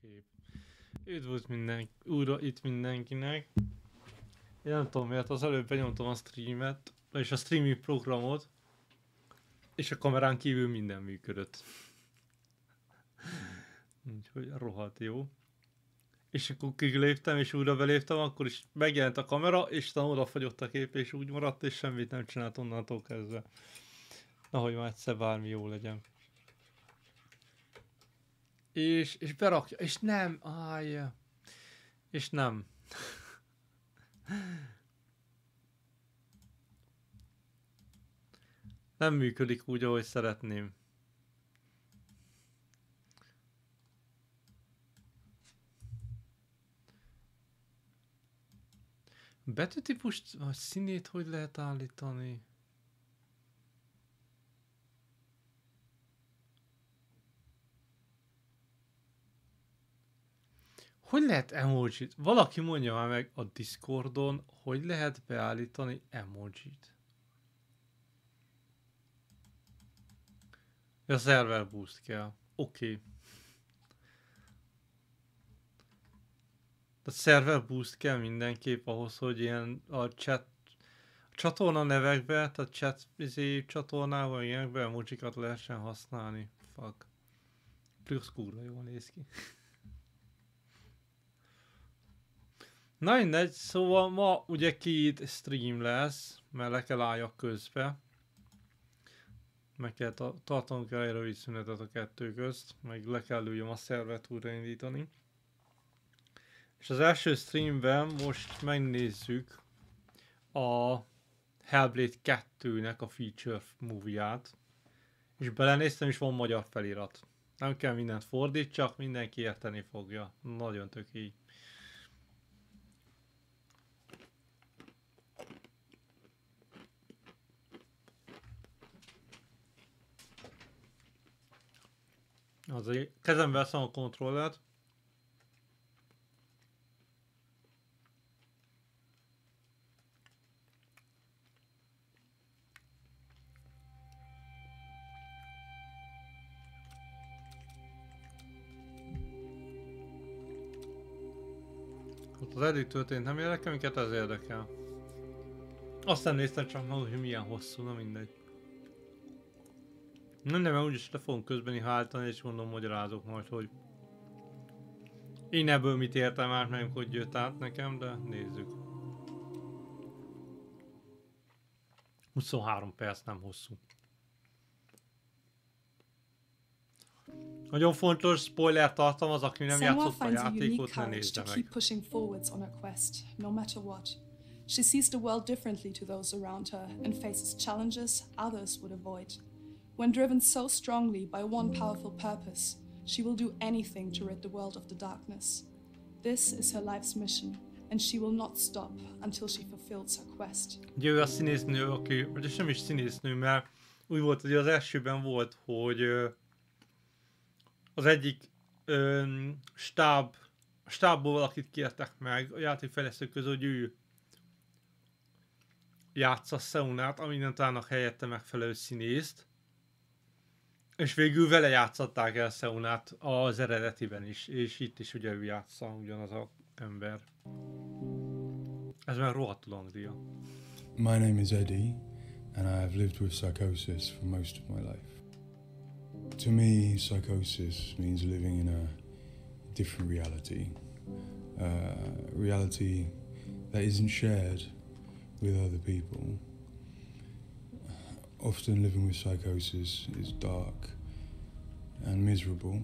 kép. Üdvözl újra itt mindenkinek. Én nem tudom miért, az előbb benyomtam a streamet, és a streaming programot, és a kamerán kívül minden működött. Úgyhogy rohadt jó. És akkor kiléptem, és újra beléptem, akkor is megjelent a kamera, és talán odafagyott a kép, és úgy maradt, és semmit nem csinált onnantól kezdve. Ahogy már egyszer bármi jó legyen. És berakja, és nem, és nem. Nem működik úgy, ahogy szeretném. Betűtípust, vagy színét hogy lehet állítani? Hogy lehet emojit? Valaki mondja már meg a Discordon, hogy lehet beállítani emojit. A server boost kell. Oké. A server boost kell mindenképp ahhoz, hogy ilyen a csatorna nevekbe, tehát chat csatornával ilyenekbe emojikat lehessen használni. Fuck. Plusz kurva jól néz ki. Na mindegy, szóval ma ugye 2 stream lesz, mert le kell álljak közbe. Meg kell tartanunk el egy rövid szünetet a 2 közt, meg le kell lőjem a szervert újraindítani. És az első streamben most megnézzük a Hellblade 2-nek a feature movie-át. És belenéztem, és van magyar felirat. Nem kell mindent fordítsak, mindenki érteni fogja. Nagyon tök így. Azért kezembe veszem a kontrollert. Az eddig történt nem érdekel, minket ez érdekel. Azt nem néztem csak meg, hogy milyen hosszú, na mindegy. Nem, mert úgyis le fogom közbeni háltani, és mondom, magyarázok majd, hogy én ebből mit értem át, meg hogy jött át nekem, de nézzük. 23 perc, nem hosszú. Nagyon fontos, spoiler tartalmaz, aki nem játszott a játékot, ne nézze meg. Keep pushing forwards on her quest, no matter what. She sees the world differently to those around her and faces challenges others would avoid. When driven so strongly by one powerful purpose, she will do anything to rid the world of the darkness. This is her life's mission, and she will not stop until she fulfills her quest. Ugye ő a színésznő, aki, vagy nem is színésznő, mert úgy volt, hogy az elsőben volt, hogy az egyik stábból valakit kértek meg a játékfejlesztők közül, hogy ő játsza Senát, ami nem találnak helyette megfelelő színészt. És végül vele játszották el Senát az eredetiben is, és itt is ugye ő játsza ugyanaz az ember. Ez már rohadtul Anglia. My name is Eddie, and I have lived with psychosis for most of my life. To me, psychosis means living in a different reality. Reality that isn't shared with other people. Often living with psychosis is dark and miserable.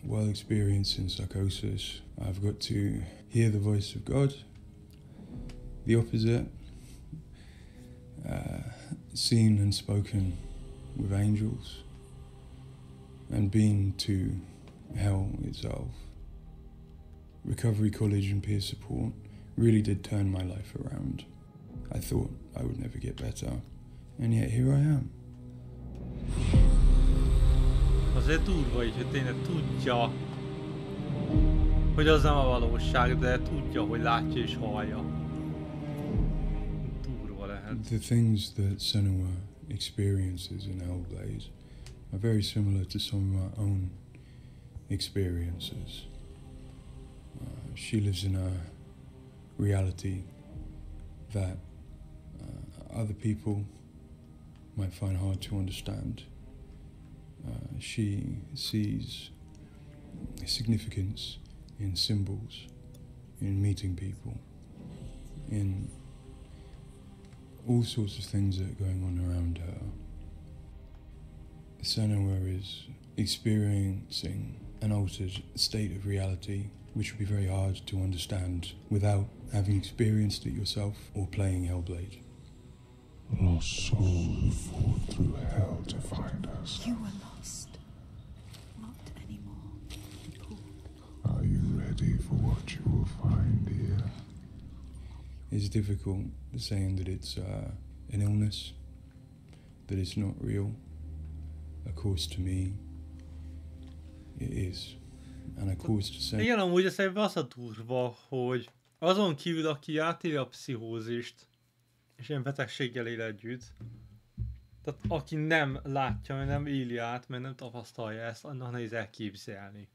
While experiencing psychosis, I've got to hear the voice of God, the opposite, seen and spoken with angels, and been to hell itself. Recovery college and peer support really did turn my life around. I thought I would never get better, and yet here I am. Azért durva így, hogy tényleg tudja, hogy az nem a valóság, de tudja, hogy látja és hallja. Durva lehet. The things that Senua experiences in Hellblade are very similar to some of our own experiences. She lives in a reality that other people might find hard to understand. She sees significance in symbols, in meeting people, in all sorts of things that are going on around her. Senua is experiencing an altered state of reality which would be very hard to understand without having experienced it yourself or playing Hellblade. Lost soul who fought through hell to find us. You were lost. Not anymore. Are you ready for what you will find here? It's difficult saying that it's an illness, that it's not real. Of course, to me, it is. And of course, to say... Igen, amúgy ez egy az a durva, hogy azon kívül, aki átéli a pszichózist, és ilyen betegséggel él együtt, tehát aki nem látja, nem éli át, mert nem tapasztalja ezt, annak nehéz elképzelni.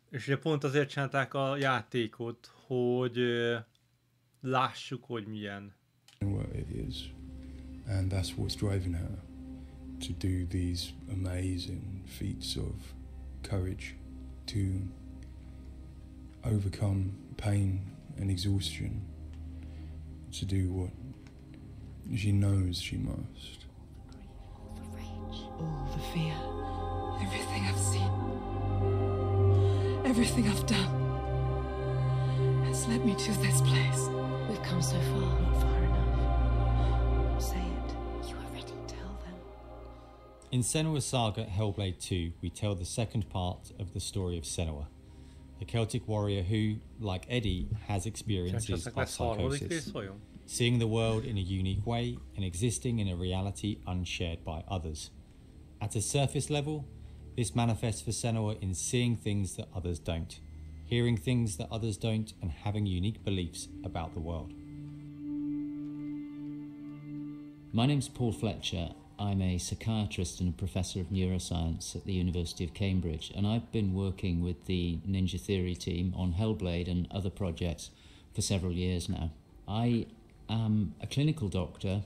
És ugye pont azért csinálták a játékot, hogy lássuk, hogy milyen. What it is. And that's what's driving her to do these amazing feats of courage, to overcome pain and exhaustion, to do what she knows she must. All the rage, all the fear, Everything I've seen, everything I've done has led me to this place. we've come so far, not far enough. Say it. You are ready. Tell them. In Senua's saga Hellblade II, we tell the second part of the story of Senua, a Celtic warrior who, like Eddie, has experiences of psychosis, seeing the world in a unique way and existing in a reality unshared by others. At a surface level, this manifests for Senua in seeing things that others don't, hearing things that others don't, and having unique beliefs about the world. My name's Paul Fletcher. I'm a psychiatrist and a professor of neuroscience at the University of Cambridge, and I've been working with the Ninja Theory team on Hellblade and other projects for several years now. I am a clinical doctor,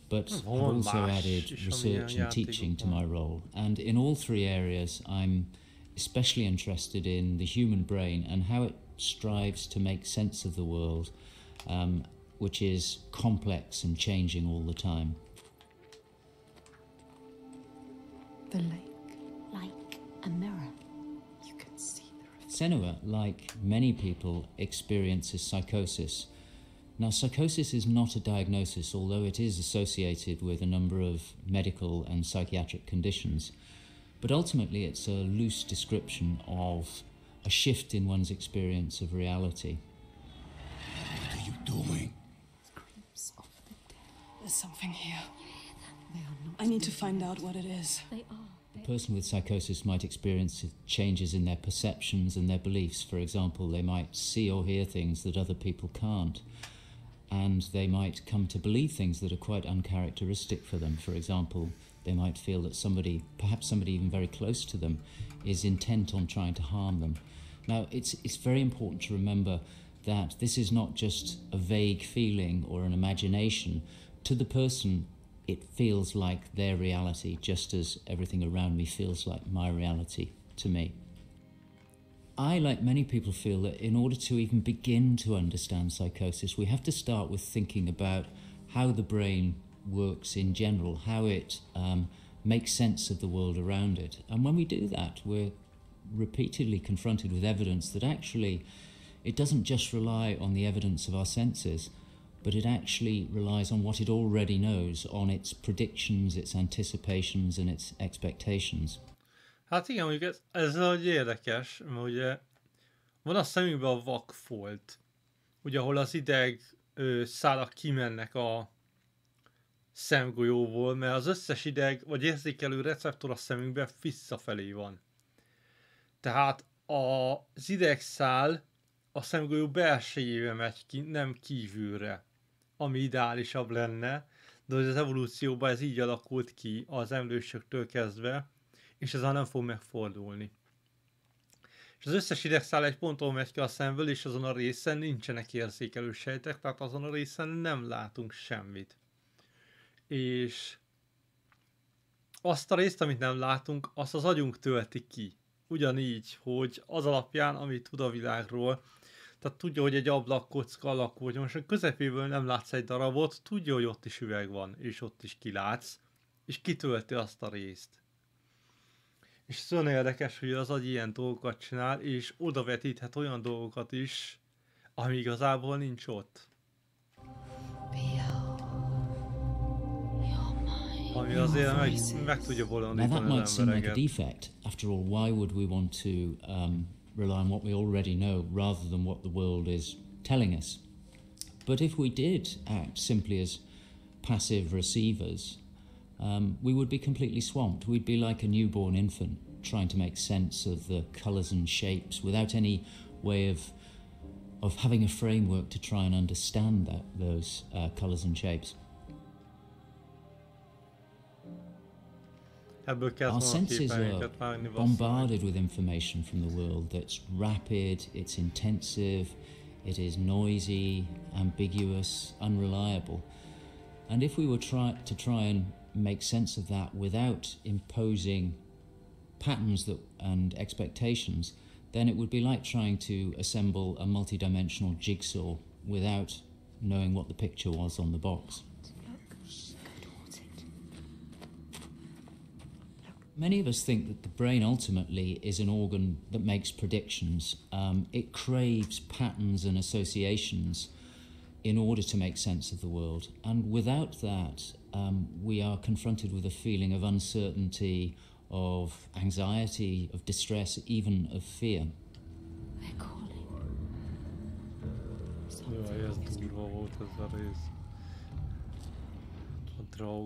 but have also added research and teaching to my role. And in all three areas, I'm especially interested in the human brain and how it strives to make sense of the world, which is complex and changing all the time. The lake, like a mirror. You can see the reflection. Senua, like many people, experiences psychosis. Now, psychosis is not a diagnosis, although it is associated with a number of medical and psychiatric conditions. But ultimately, it's a loose description of a shift in one's experience of reality. What are you doing? Screams of the dead. There's something here. They are not. I need to find out what it is. They are. A person with psychosis might experience changes in their perceptions and their beliefs. For example, they might see or hear things that other people can't. And they might come to believe things that are quite uncharacteristic for them. For example, they might feel that somebody, perhaps somebody even very close to them, is intent on trying to harm them. Now, it's very important to remember that this is not just a vague feeling or an imagination. To the person, it feels like their reality, just as everything around me feels like my reality to me. I, like many people, feel that in order to even begin to understand psychosis, we have to start with thinking about how the brain works in general, how it makes sense of the world around it. And when we do that, we're repeatedly confronted with evidence that actually it doesn't just rely on the evidence of our senses, but it actually relies on what it already knows, on its predictions, its anticipations and its expectations. Hát igen, mondjuk ez hogy érdekes, mert ugye van a szemünkben a vakfolt, ugye ahol az ideg szálak kimennek a szemgolyóból, mert az összes ideg vagy érzékelő receptor a szemünkben visszafelé van. Tehát az idegszál a szemgolyó belsejébe megy ki, nem kívülre, ami ideálisabb lenne, de az evolúcióban ez így alakult ki az emlősöktől kezdve, és ez nem fog megfordulni. És az összes idegszál egy ponton megy ki a szemből, és azon a részen nincsenek érzékelő sejtek, tehát azon a részen nem látunk semmit. És azt a részt, amit nem látunk, azt az agyunk tölti ki. Ugyanígy, hogy az alapján, amit tud a világról, tehát tudja, hogy egy ablakkocka alakú, hogy most a közepéből nem látsz egy darabot, tudja, hogy ott is üveg van, és ott is kilátsz, és kitölti azt a részt. És ez olyan érdekes, hogy az agy ilyen dolgokat csinál, és odavetíthet olyan dolgokat is, ami igazából nincs ott. Ami azért meg tudja bolondítani az embereket. Defect. After all, why would we want to rely on what we already know rather than what the world is telling us? But if we did act simply as passive receivers, we would be completely swamped. We'd be like a newborn infant trying to make sense of the colours and shapes without any way of having a framework to try and understand those colours and shapes. Our senses are bombarded with information from the world that's rapid, it's intensive, it is noisy, ambiguous, unreliable. And if we were to try and make sense of that without imposing patterns and expectations, then it would be like trying to assemble a multi-dimensional jigsaw without knowing what the picture was on the box. Many of us think that the brain ultimately is an organ that makes predictions. It craves patterns and associations in order to make sense of the world. And without that, we are confronted with a feeling of uncertainty, of anxiety, of distress, even of fear. They're calling.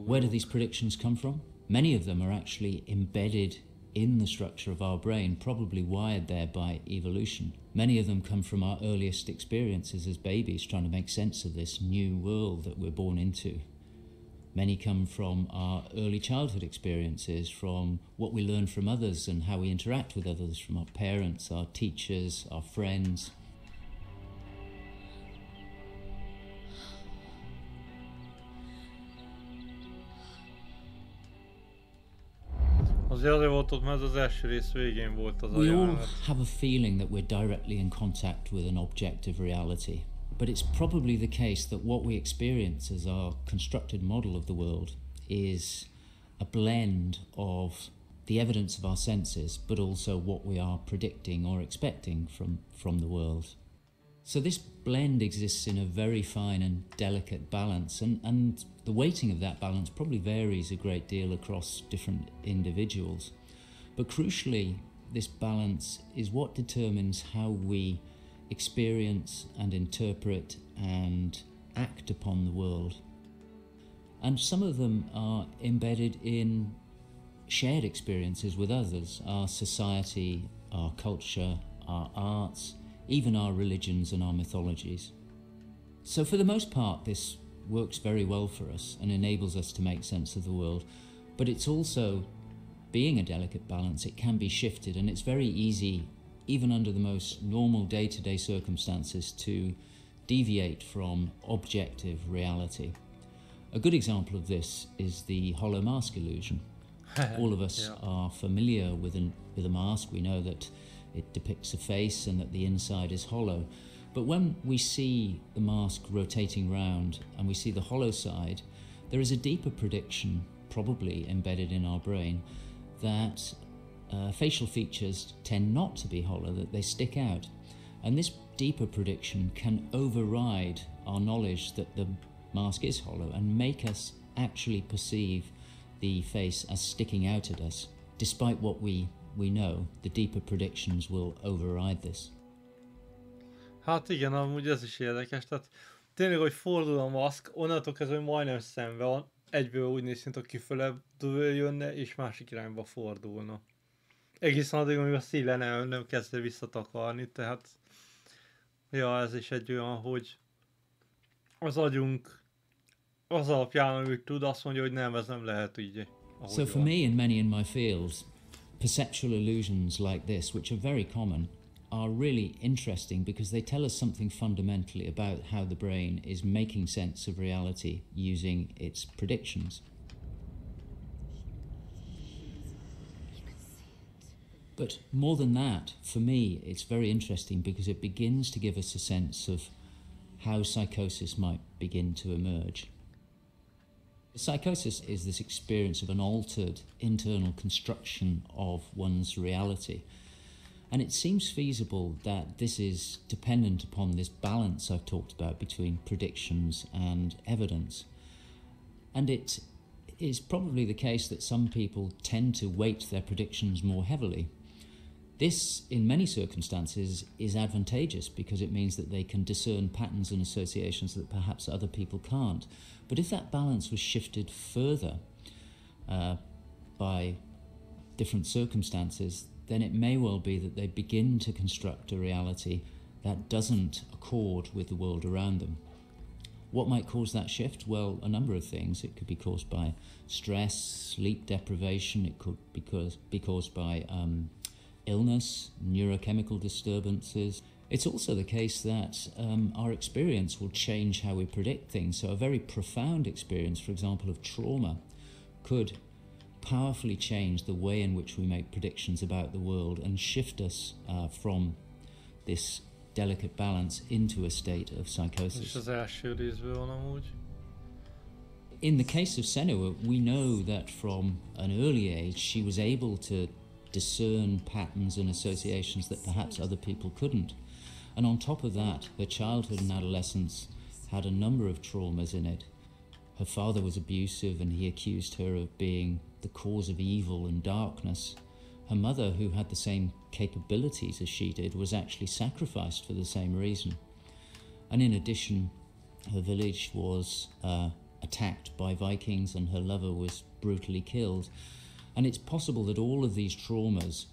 Where do these predictions come from? Many of them are actually embedded in the structure of our brain, probably wired there by evolution. Many of them come from our earliest experiences as babies, trying to make sense of this new world that we're born into. Many come from our early childhood experiences, from what we learn from others and how we interact with others, from our parents, our teachers, our friends. Azért volt ott, mert az első rész végén volt az a We all have a feeling that we're directly in contact with an objective reality. But it's probably the case that what we experience as our constructed model of the world is a blend of the evidence of our senses, but also what we are predicting or expecting from the world. So this blend exists in a very fine and delicate balance, and the weighting of that balance probably varies a great deal across different individuals. But crucially, this balance is what determines how we experience and interpret and act upon the world. And some of them are embedded in shared experiences with others, our society, our culture, our arts, even our religions and our mythologies. So for the most part, this works very well for us and enables us to make sense of the world. But it's also, being a delicate balance, it can be shifted, and it's very easy, even under the most normal day-to-day circumstances, to deviate from objective reality. A good example of this is the hollow mask illusion. All of us are familiar with a mask. We know that it depicts a face and that the inside is hollow. But when we see the mask rotating round and we see the hollow side, there is a deeper prediction, probably embedded in our brain, that facial features tend not to be hollow, that they stick out. And this deeper prediction can override our knowledge that the mask is hollow and make us actually perceive the face as sticking out at us. Despite what we know, the deeper predictions will override this. Hát igen, amúgy ez is érdekes, tehát tényleg, hogy fordul a maszk, onnantól kezdve, hogy majdnem szembe van, egyből úgy néz, mint a kifele jönne, és másik irányba fordulna. Egészen addig, amíg a szíle nem kezd visszatakarni, tehát ja, ez is egy olyan, hogy az agyunk az alapján, amit tud, azt mondja, hogy nem, ez nem lehet így. So for me and many in my field, perceptual illusions like this, which are very common, are really interesting because they tell us something fundamentally about how the brain is making sense of reality using its predictions. But more than that, for me, it's very interesting because it begins to give us a sense of how psychosis might begin to emerge. Psychosis is this experience of an altered internal construction of one's reality. And it seems feasible that this is dependent upon this balance I've talked about between predictions and evidence. And it is probably the case that some people tend to weight their predictions more heavily. This, in many circumstances, is advantageous because it means that they can discern patterns and associations that perhaps other people can't. But if that balance was shifted further by different circumstances, then it may well be that they begin to construct a reality that doesn't accord with the world around them. What might cause that shift? Well, a number of things. It could be caused by stress, sleep deprivation. It could be caused by illness, neurochemical disturbances. It's also the case that our experience will change how we predict things. So a very profound experience, for example, of trauma, could powerfully change the way in which we make predictions about the world and shift us from this delicate balance into a state of psychosis. In the case of Senua, we know that from an early age she was able to discern patterns and associations that perhaps other people couldn't. And on top of that, her childhood and adolescence had a number of traumas in it. Her father was abusive and he accused her of being the cause of evil and darkness. Her mother, who had the same capabilities as she did, was actually sacrificed for the same reason. And in addition, her village was attacked by Vikings and her lover was brutally killed. And it's possible that all of these traumas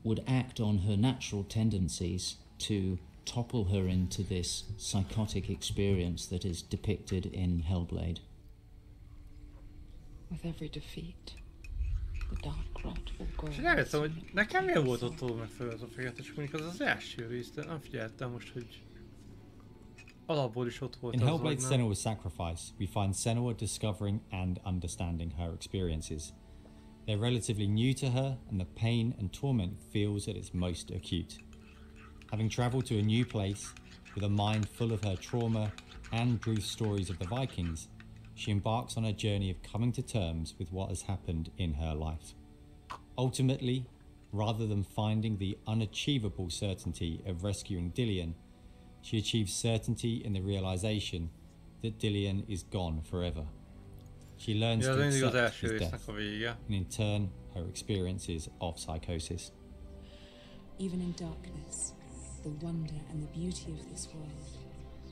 would act on her natural tendencies to topple her into this psychotic experience that is depicted in Hellblade. With every defeat, the dark rot will grow. És rájöttem, hogy nekem miért volt ott túl meg föl az a fekete, csak mondjuk az első részt, nem figyeltem most, hogy alapból is ott volt. In Hellblade Senua's sacrifice, we find Senua discovering and understanding her experiences. They're relatively new to her, and the pain and torment feels at its most acute. Having travelled to a new place, with a mind full of her trauma and truth stories of the Vikings, she embarks on a journey of coming to terms with what has happened in her life. Ultimately, rather than finding the unachievable certainty of rescuing Dillian, she achieves certainty in the realization that Dillian is gone forever. She learns to accept his death, and in turn, her experiences of psychosis. Even in darkness, the wonder and the beauty of this world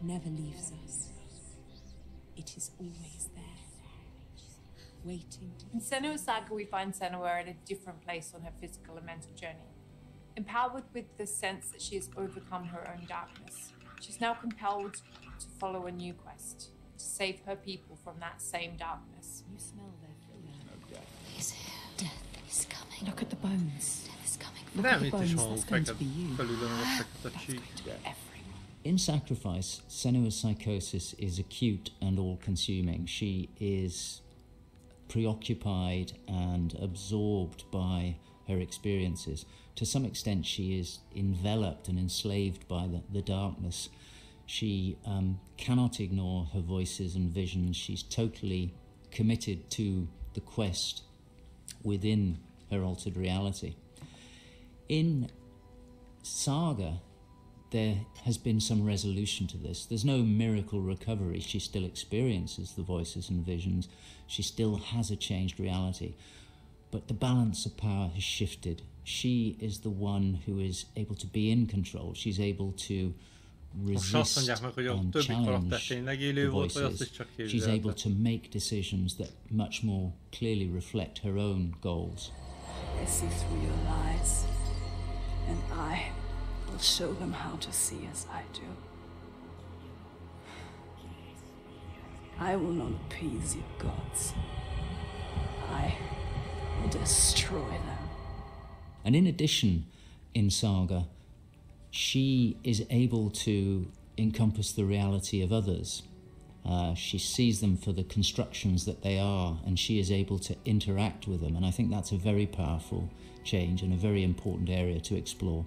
never leaves us. It is always there, waiting. In Senua's saga, we find Senua at a different place on her physical and mental journey. Empowered with the sense that she has overcome her own darkness, she's now compelled to follow a new quest, to save her people from that same darkness. You smell their fear. He's here. Death is coming. Look at the bones. Death is coming. Look at the bones. That's going to be you. In Sacrifice, Senua's psychosis is acute and all-consuming. She is preoccupied and absorbed by her experiences. To some extent, she is enveloped and enslaved by the darkness. She cannot ignore her voices and visions. She's totally committed to the quest within her altered reality. In Saga, there has been some resolution to this. There's no miracle recovery. She still experiences the voices and visions. She still has a changed reality. But the balance of power has shifted. She is the one who is able to be in control. She's able to resist and challenge the voices. She's able to make decisions that much more clearly reflect her own goals. They see through your lies, and I will show them how to see as I do. I will not appease your gods. I will destroy them. And in addition, in Saga, she is able to encompass the reality of others. She sees them for the constructions that they are, and she is able to interact with them. And I think that's a very powerful change and a very important area to explore.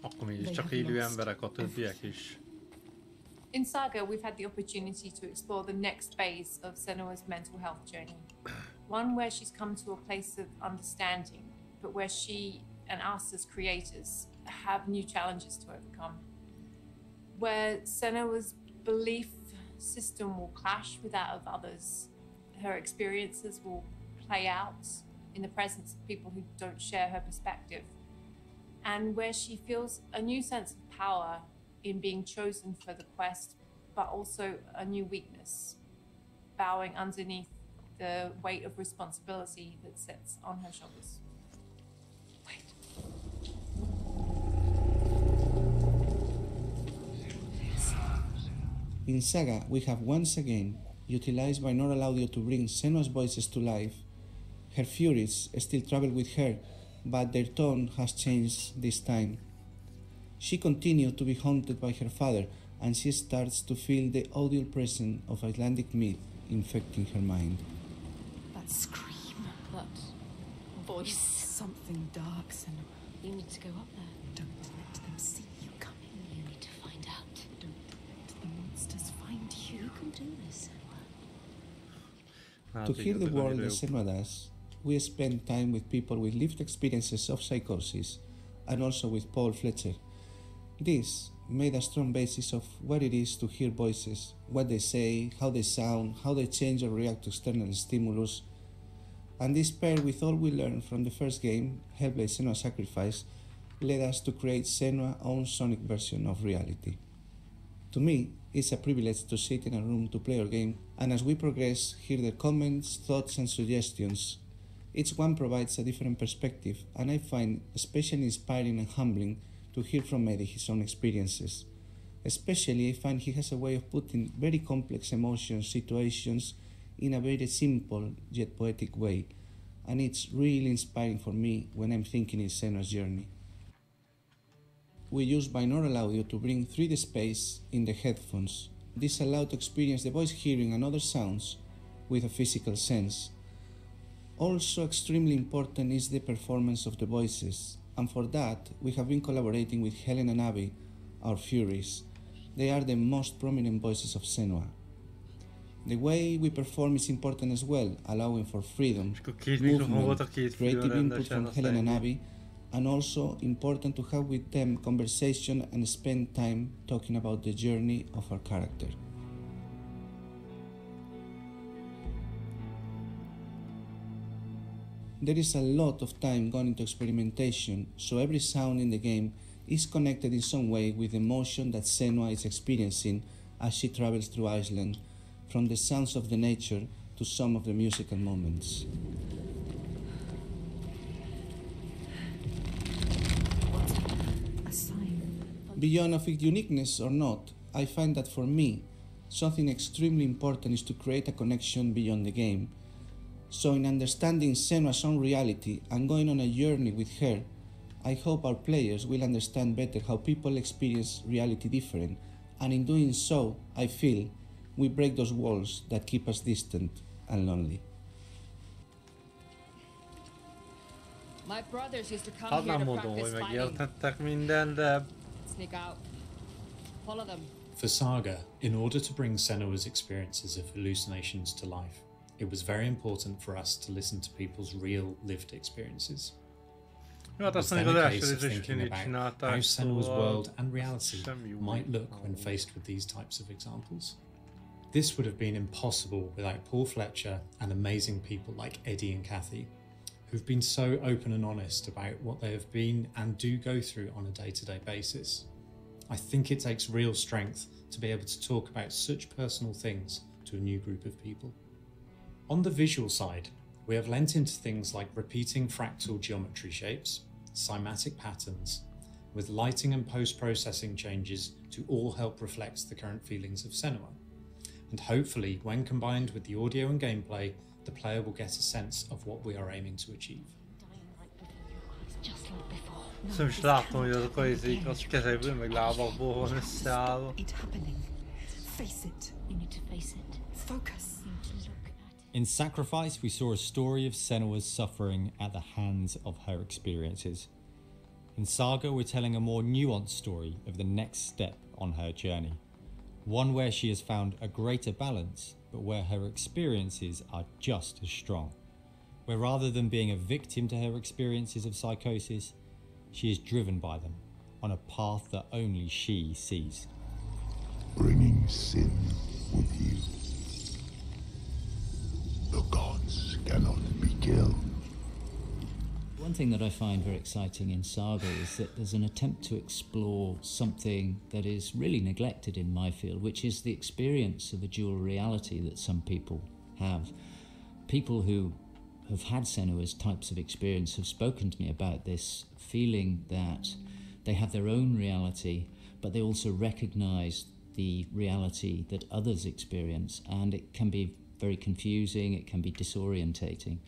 Akkor mégis csak élő emberek, a többiek is. In Saga, we've had the opportunity to explore the next phase of Senua's mental health journey. One where she's come to a place of understanding, but where she and us as creators have new challenges to overcome. Where Senua's belief system will clash with that of others. Her experiences will play out in the presence of people who don't share her perspective. And where she feels a new sense of power in being chosen for the quest, but also a new weakness, bowing underneath the weight of responsibility that sits on her shoulders. In Saga, we have once again utilized binaural audio to bring Senua's voices to life. Her furies still travel with her, but their tone has changed this time. She continues to be haunted by her father, and she starts to feel the audible presence of Icelandic myth infecting her mind. That scream, that voice. Something dark, Senua. You need to go up there. Don't let them see you coming. You need to find out. Don't let the monsters find you. You can do this, Senua. To hear the world as Senua does, we spend time with people with lived experiences of psychosis, and also with Paul Fletcher. This made a strong basis of what it is to hear voices, what they say, how they sound, how they change or react to external stimulus. And this paired with all we learned from the first game, Hellblade Senua's Sacrifice, led us to create Senua's own sonic version of reality. To me, it's a privilege to sit in a room to play our game, and as we progress, hear their comments, thoughts and suggestions. Each one provides a different perspective, and I find especially inspiring and humbling to hear from Eddie his own experiences. Especially, I find he has a way of putting very complex emotions, situations, in a very simple yet poetic way, and it's really inspiring for me when I'm thinking in Senua's journey. We use binaural audio to bring 3D space in the headphones. This allows to experience the voice hearing and other sounds with a physical sense. Also extremely important is the performance of the voices, and for that we have been collaborating with Helen and Abby, our Furies. They are the most prominent voices of Senua. The way we perform is important as well, allowing for freedom, movement, creative input from Helen and Abby, and also important to have with them conversation and spend time talking about the journey of our character. There is a lot of time gone into experimentation, so every sound in the game is connected in some way with the emotion that Senua is experiencing as she travels through Iceland, from the sounds of the nature to some of the musical moments. A sign. Beyond of its uniqueness or not, I find that for me, something extremely important is to create a connection beyond the game. So in understanding Senua's own reality and going on a journey with her, I hope our players will understand better how people experience reality different, and in doing so, I feel we break those walls that keep us distant and lonely. My brothers used to come here to practice fighting. Sneak out. Follow them. For Saga, in order to bring Senua's experiences of hallucinations to life, it was very important for us to listen to people's real lived experiences. It was then a case of thinking about how Senua's world and reality might look when faced with these types of examples. This would have been impossible without Paul Fletcher and amazing people like Eddie and Kathy, who've been so open and honest about what they have been and do go through on a day-to-day basis. I think it takes real strength to be able to talk about such personal things to a new group of people. On the visual side, we have lent into things like repeating fractal geometry shapes, cymatic patterns, with lighting and post-processing changes to all help reflect the current feelings of Senua. And hopefully, when combined with the audio and gameplay, the player will get a sense of what we are aiming to achieve. Szóval is látom, hogy azok a izék, az kezekből, meg lábakból van összeállva. In Sacrifice, we saw a story of Senua's suffering at the hands of her experiences. In Saga, we're telling a more nuanced story of the next step on her journey. One where she has found a greater balance, but where her experiences are just as strong. Where rather than being a victim to her experiences of psychosis, she is driven by them on a path that only she sees. Bringing sin with you. The gods cannot be killed. One thing that I find very exciting in Saga is that there's an attempt to explore something that is really neglected in my field, which is the experience of a dual reality that some people have. People who have had Senua's types of experience have spoken to me about this feeling that they have their own reality, but they also recognize the reality that others experience, and it can be very confusing, it can be disorientating.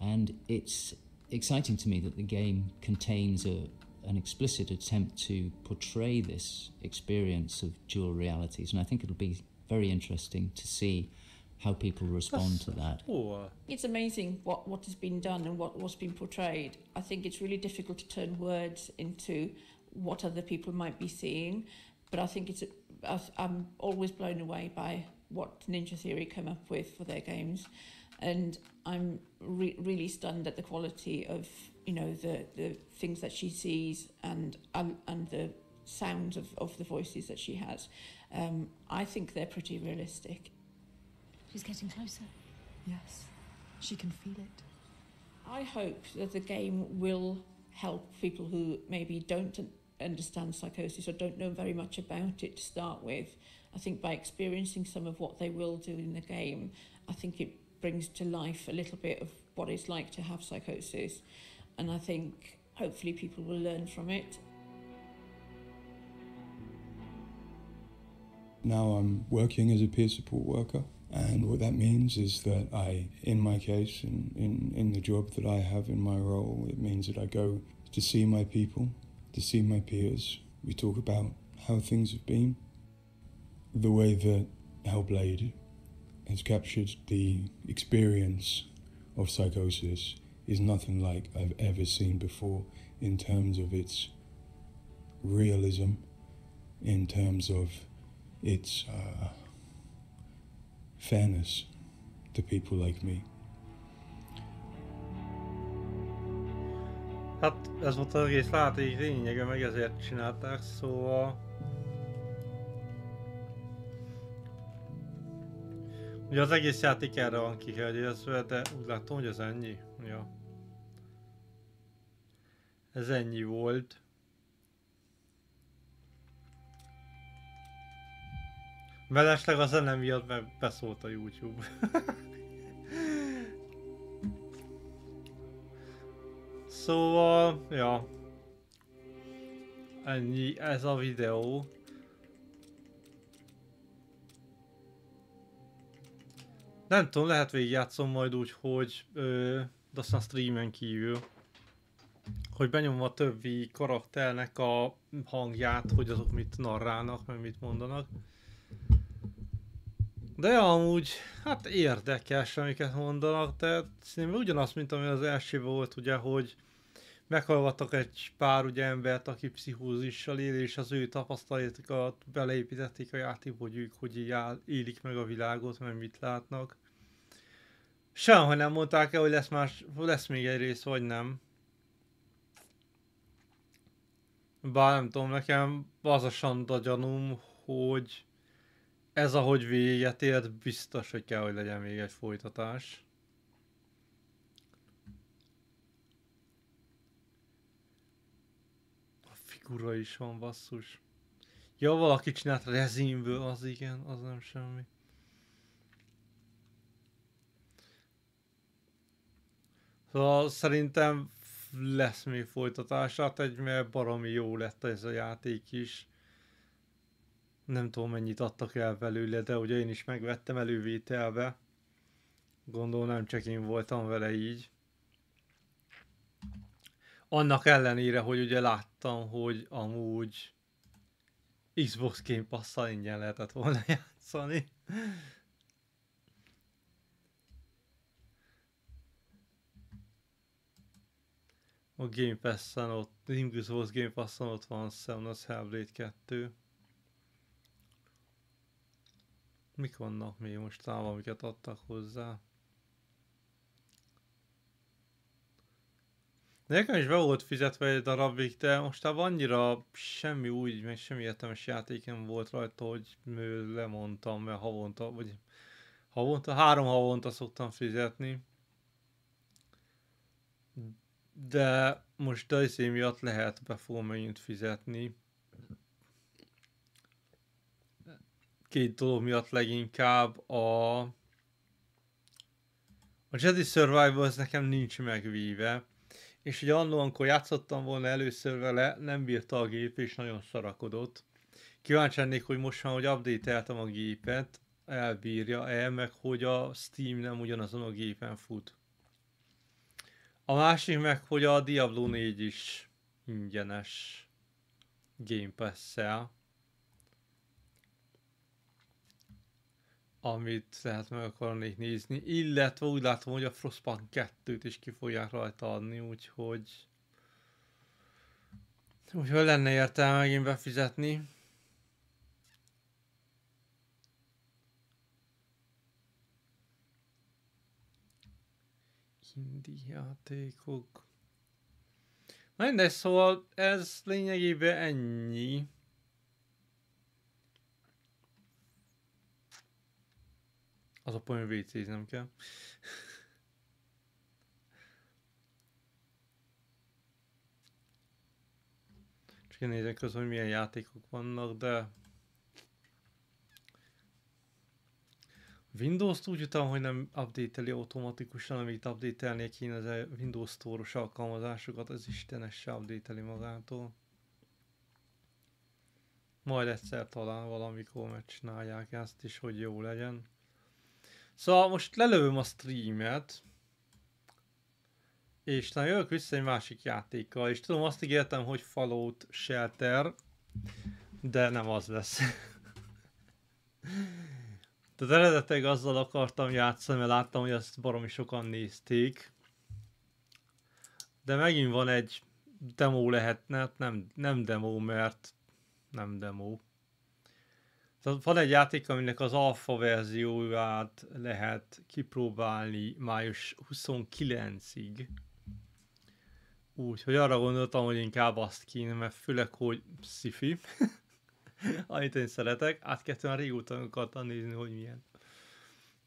And it's exciting to me that the game contains an explicit attempt to portray this experience of dual realities, and I think it'll be very interesting to see how people respond to that. It's amazing what has been done and what's been portrayed. I think it's really difficult to turn words into what other people might be seeing, but I think I'm always blown away by what Ninja Theory come up with for their games, and I'm really stunned at the quality of the things that she sees and the sounds of the voices that she has. I think they're pretty realistic. She's getting closer. Yes, she can feel it. I hope that the game will help people who maybe don't understand psychosis or don't know very much about it to start with. I think by experiencing some of what they will do in the game, I think it brings to life a little bit of what it's like to have psychosis, and I think hopefully people will learn from it. Now I'm working as a peer support worker, and what that means is that in my case, in the job that I have in my role, it means that I go to see my people, to see my peers. We talk about how things have been. The way that Hellblade has captured the experience of psychosis is nothing like I've ever seen before in terms of its realism, in terms of its fairness to people like me. Hát ez volt az egész játék lényege, meg ezért csinálták, szóval... Ugye az egész játék erre van kihegyezve, de úgy látom, hogy ez ennyi. Ja. Ez ennyi volt. Mellesleg a zene miatt meg beszólt a YouTube. Szóval, ja. Ennyi ez a videó. Nem tudom, lehet végigjátszom majd úgy, hogy de aztán streamen kívül, hogy benyomom a többi karakternek a hangját, hogy azok mit narrálnak, meg mit mondanak. De amúgy, hát érdekes, amiket mondanak, de szerintem ugyanaz, mint ami az elsőben volt, ugye, hogy meghallgattak egy pár ugye embert, aki pszichózissal él, és az ő tapasztalatokat beleépítették a játékba, hogy ők hogy élik meg a világot, meg mit látnak. Sehol nem mondták el, hogy lesz még egy rész, vagy nem. Bár nem tudom, nekem az a sanda gyanúm, hogy ez ahogy véget ért, biztos, hogy kell, hogy legyen még egy folytatás. A figura is van, basszus. Ja, valaki csinált rezinből, az igen, az nem semmi. Szóval szerintem lesz még folytatás, hát mert baromi jó lett ez a játék is. Nem tudom mennyit adtak el belőle, de ugye én is megvettem elővételbe. Gondolom nem csak én voltam vele így. Annak ellenére, hogy ugye láttam, hogy amúgy Xbox Game Pass-szal ingyen lehetett volna játszani. A Game Pass-en ott, Xbox Game Pass-en ott van az Hellblade 2. Mik vannak még most talán, amiket adtak hozzá? Nekem is be volt fizetve egy darabig, de mostában annyira semmi úgy, meg semmi értelmes játékem volt rajta, hogy lemondtam, mert havonta, vagy havonta, 3 havonta szoktam fizetni. De most a izé miatt lehet, be fogom megint fizetni. 2 dolog miatt leginkább a Jedi Survivor nekem nincs megvíve. És ugye annól, amikor játszottam volna először vele, nem bírta a gép és nagyon szarakodott. Kíváncsi lennék, hogy most már, hogy update-eltem a gépet, elbírja-e, meg hogy a Steam nem ugyanazon a gépen fut. A másik meg, hogy a Diablo 4 is ingyenes Game Pass-szel. Amit lehet meg akarnék nézni, illetve úgy látom, hogy a Frostpunk 2-t is ki fogják rajta adni, úgyhogy lenne értelme megint befizetni. Indie játékok. Na mindegy, szóval ez lényegében ennyi. Az a poén, hogy WC-znem kell. Csak én nézek közben, hogy milyen játékok vannak, de Windows-t úgy jutom, hogy nem update-eli automatikusan, amit update-elnék kéne az Windows Store-os alkalmazásokat, az istenes se update-eli magától. Majd egyszer talán valamikor megcsinálják ezt is, hogy jó legyen. Szóval most lelövöm a streamet, és na jövök vissza egy másik játékkal, és tudom, azt ígértem, hogy Fallout Shelter, de nem az lesz. Tehát eredetileg azzal akartam játszani, mert láttam, hogy azt baromi sokan nézték. De megint van egy demo lehetne, nem demo, mert nem demo. Tehát van egy játék, aminek az alfa verzióját lehet kipróbálni május 29-ig. Úgyhogy arra gondoltam, hogy inkább azt kéne, mert főleg, hogy sci-fi, amit én szeretek, átkettően régóta akartam nézni, hogy milyen.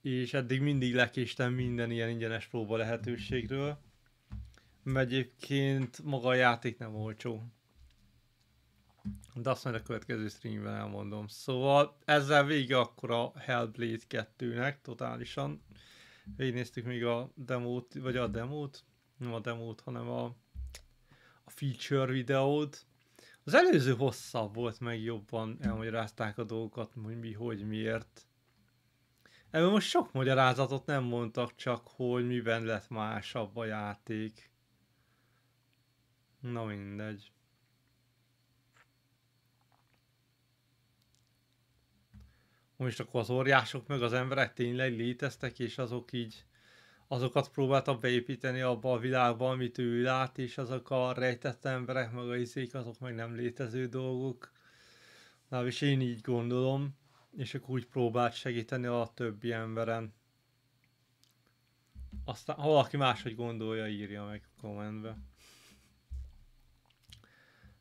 És eddig mindig lekéstem minden ilyen ingyenes próba lehetőségről, mert egyébként maga a játék nem olcsó. De azt majd a következő streamben elmondom. Szóval ezzel vége akkor a Hellblade 2-nek totálisan. Végignéztük még a demót, vagy a demót, nem a demót, hanem a feature videót. Az előző hosszabb volt, meg jobban elmagyarázták a dolgokat, hogy mi, hogy miért. Ebben most sok magyarázatot nem mondtak, csak hogy miben lett másabb a játék. Na mindegy. Most akkor az óriások meg az emberek tényleg léteztek, és azok így azokat próbáltak beépíteni abba a világba, amit ő lát, és azok a rejtett emberek, meg a izék, azok meg nem létező dolgok. Na, és én így gondolom, és akkor úgy próbált segíteni a többi emberen. Aztán, ha valaki máshogy gondolja, írja meg kommentbe.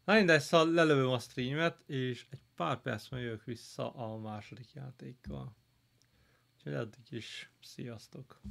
Na mindegy, szóval lelövöm a streamet, és egy pár percben jövök vissza a második játékkal. Úgyhogy addig is, sziasztok!